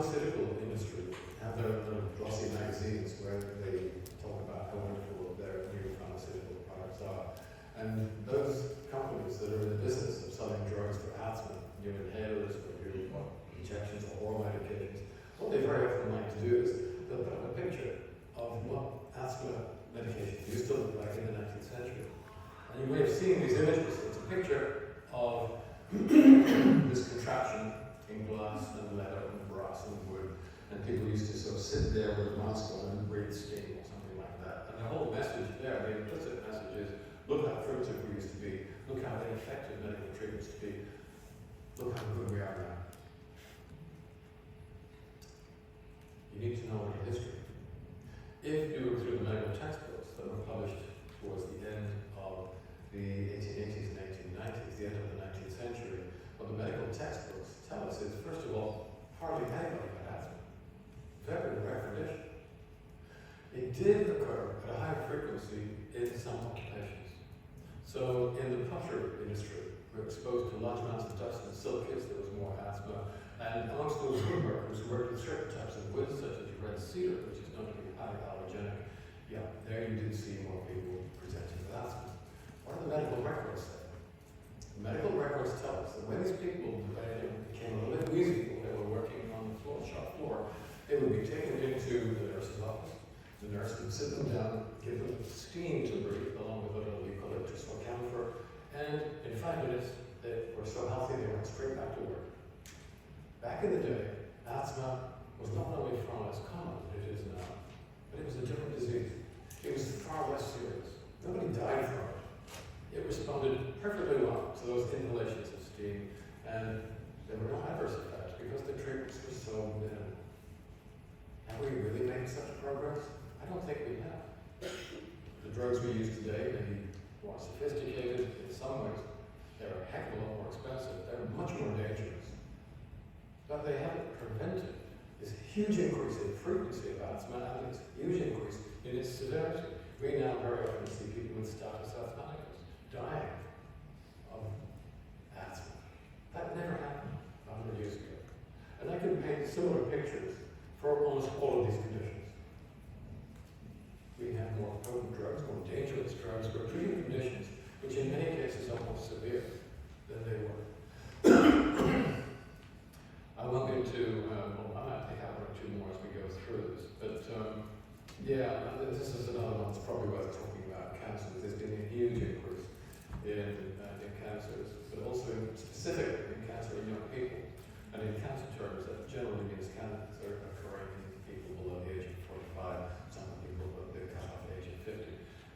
pharmaceutical industry have their little glossy magazines where they talk about how wonderful their new pharmaceutical products are. And those companies that are in the business of selling drugs for asthma, new inhalers, or new injections or oral medications, what they very often like to do is they'll put up a picture of what asthma medication used to look like in the 19th century. And you may have seen these images. It's a picture of this contraption in glass and leather and brass and wood, and people used to sort of sit there with a mask on and breathe steam or something like that. And the whole message there, the implicit message is, look how primitive we used to be, look how ineffective medical treatments to be, look how good we are now. You need to know your history. If you look through the medical textbooks that were published towards the end of the 1880s and 1890s, the end of the 19th century, what the medical textbooks tell us is, first of all, hardly anybody had asthma. Very rare condition. It did occur at a high frequency in some occupations. So in the pottery industry, we were exposed to large amounts of dust and silicates, there was more asthma. And amongst those woodworkers who worked with certain types of wood, such as red cedar, which is known to be highly allergenic, yeah, there you did see more people presenting with asthma. What do the medical records say? The medical records tell us that when these people became a little bit wheezy when they were working on the shop floor, they would be taken into the nurse's office. The nurse would sit them down, give them steam to breathe, along with a little eucalyptus or camphor, and in 5 minutes, they were so healthy they went straight back to work. Back in the day, asthma was not only far less common than it is now, but it was a different disease. It was far less serious. Nobody died from it. It responded perfectly well to those inhalations of steam, and there were no adverse effects because the treatments were so minimal. Have we really made such progress? I don't think we have. The drugs we use today may be more sophisticated in some ways. They're a heck of a lot more expensive. They're much more dangerous. But they haven't prevented this huge increase in frequency of asthma and this huge increase in its severity. We now very often see people with status asthmaticus dying of asthma. That never happened 100 years ago. And I can paint similar pictures for almost all of these conditions. We have more potent drugs, more dangerous drugs. We're treating conditions which in many cases are more severe than they were. I won't get into, I might pick out one or two more as we go through this, but yeah, this is another one that's probably worth talking about, cancers. There's been a huge increase in cancers, but also specifically in cancer in young people. And in cancer terms, that generally means cancers are occurring in people below the age of 45, some people below the cutoff age of 50.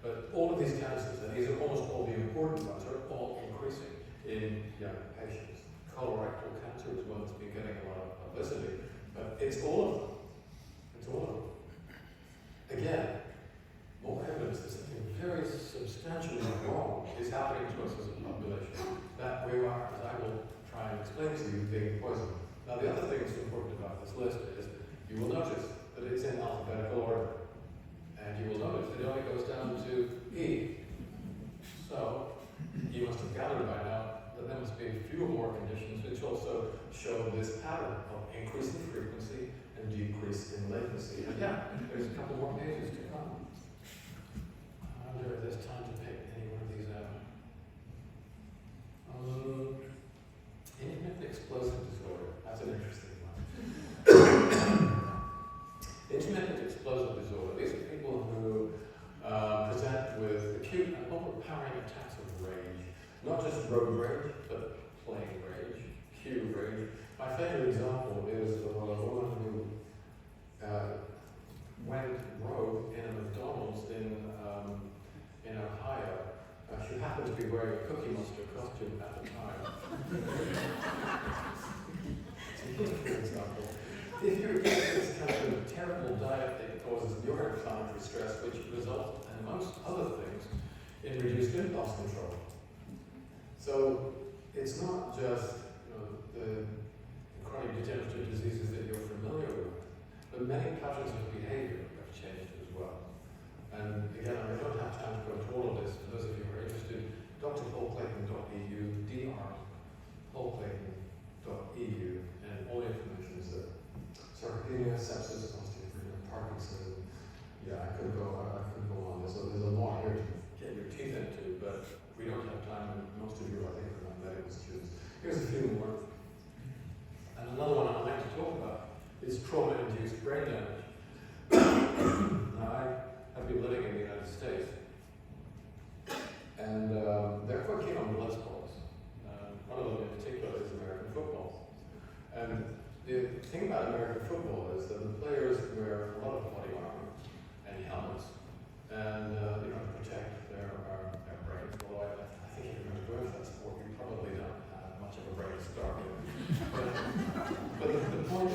But all of these cancers, and these are almost all the important ones, are all increasing in young patients. Colorectal cancer is one that's been getting a lot of publicity, but it's all of them. It's all of them. Again, more evidence that something very substantially wrong is happening to us as a population, that we are, as I will try and explain to you, being poisoned. Now, the other thing that's important about this list is you will notice that it's in alphabetical order, and you will notice it only goes down to E. So, you must have gathered by now that there must be a few more conditions which also show this pattern of increase in frequency and decrease in latency. And yeah, there's a couple more pages to come. I wonder if there's time to pick any one of these out. Intermittent explosive disorder. That's an interesting one. Intermittent explosive disorder. These are people who present with acute and overpowering attacks of rage. Not just road rage, but plain rage, cue rage. My favorite example is a woman who went rogue in a McDonald's in Ohio. She happened to be wearing a Cookie Monster costume at the time. It's a good example. If you're eating this kind of terrible diet that causes neuroinflammatory stress, which results, amongst other things, in reduced impulse control. So it's not just the chronic degenerative diseases that you're familiar with, but many patterns of behavior have changed as well. And again, I don't have time to go into all of this. For those of you who are interested, drpaulclayton.eu, drpaulclayton.eu, and all the information is there. So sepsis, osteopenia, Parkinson's. Yeah, I could go on. There's a lot here to get your teeth into, but we don't have time, and most of you, I think, are not medical students. Here's a few more. And another one I'd like to talk about is trauma-induced brain damage. Now, I've been living in the United States, and they're quite keen on blood sports. One of them in particular is American football. And the thing about American football is that the players wear a lot of body armor and helmets, and to protect their brains. Although I think if you're going to go into that sport, you probably don't have much of a brain to start with. But the point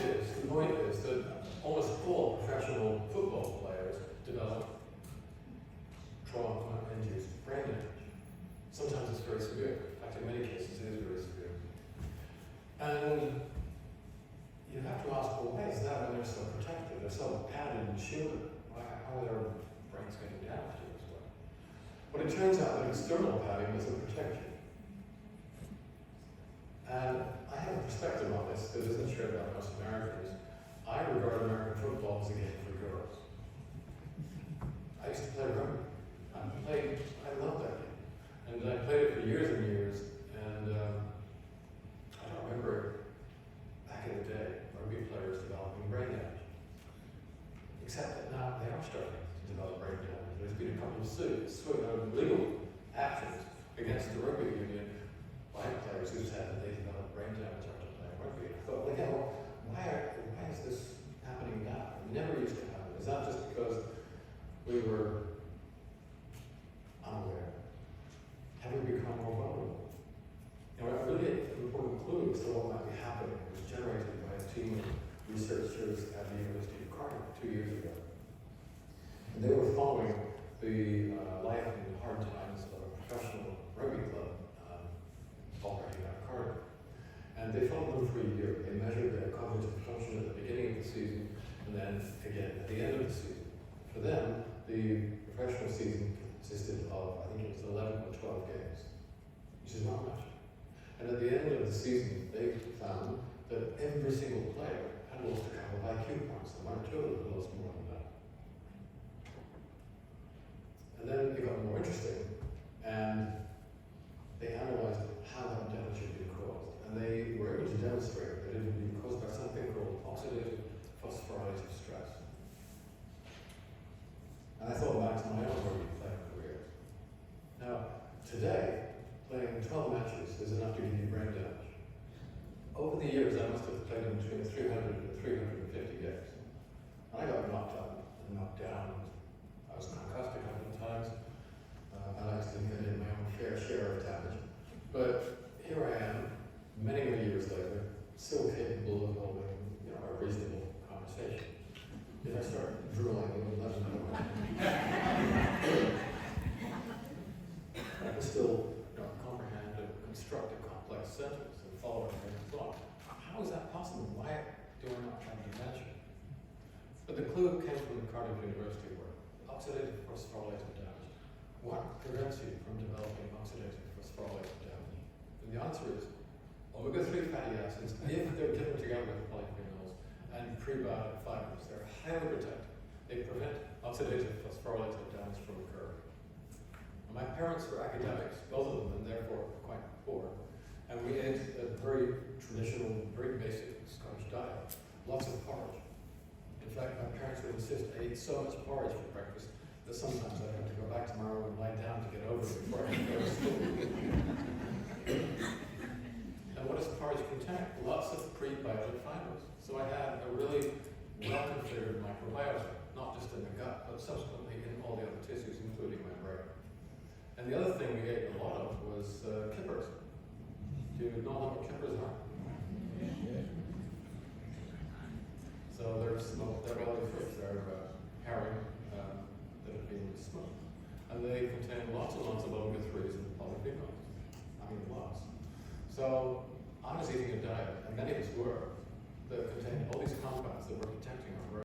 is that almost all professional football players develop trauma-induced brain damage. Sometimes it's very severe. In fact, in many cases, it is very severe. And you have to ask, well, why is that when they're so protected? They're so padded and shielded. How are their brains getting damaged in this way? But it turns out that external padding doesn't protect you. And I have a perspective on this that isn't shared by most Americans. I regard American football as a game for girls. I used to play rugby. I loved that game. And I played it for years and years, and I don't remember back in the day rugby players developing brain damage. Except that now they are starting to develop brain damage. There's been a couple of legal actions against the rugby union by players who said that they developed brain damage after playing rugby. I thought, why is this happening now? It never used to happen. Is that just because we were unaware? Have we become more vulnerable? A really important clue as to what might be happening was generated by a team of researchers at the University of Cardiff 2 years ago. And they were following the life and hard times of a professional rugby club operating out of Cardiff. And they followed them for a year. They measured their cognitive function at the beginning of the season and then again at the end of the season. For them, the professional season consisted of, I think it was 11 or 12 games, which is not much. And at the end of the season, they found that every single player had lost a couple of IQ points. One or two of them had lost more than that. And then it got more interesting, and they analyzed how that damage had been caused. And they were able to demonstrate that it had been caused by something called oxidative phosphorylated stress. And I thought back to my own rugby playing career. Now, today, playing 12 matches is enough to give you brain damage. Over the years, I must have played in between 300 and 350 games. And I got knocked up and knocked down. I was concussed a couple of times. I accidentally did my own fair share of damage. But here I am, many, many years later, still capable of holding a reasonable conversation. If I start drooling, you'll let me know. I can still comprehend and construct a complex sentence and follow a train of thought. How is that possible? Why do I not have dementia? But the clue came from the Cardiff University work. Oxidative phosphorylated damage. What prevents you from developing oxidative phosphorylated damage? And the answer is omega-3 fatty acids, if they're given together with polyphenols and prebiotic fibers, they're highly protective. They prevent oxidative phosphorylated damage from occurring. My parents were academics, both of them, and therefore quite poor. And we ate a very traditional, very basic Scottish diet. Lots of porridge. In fact, my parents would insist I ate so much porridge for breakfast that sometimes I'd have to go back to my room and lie down to get over it before I could go to school. And what does porridge contain? Lots of prebiotic fibers. So I had a really well-configured microbiota, not just in the gut, but subsequently in all the other tissues, including my brain. And the other thing we ate a lot of was kippers. Do you know what kippers are? So they're belly fish. They're herring that have been smoked. And they contain lots and lots of omega-3s and polyphenols. I mean, lots. So I was eating a diet, and many of us were, that contained all these compounds that were protecting our brain.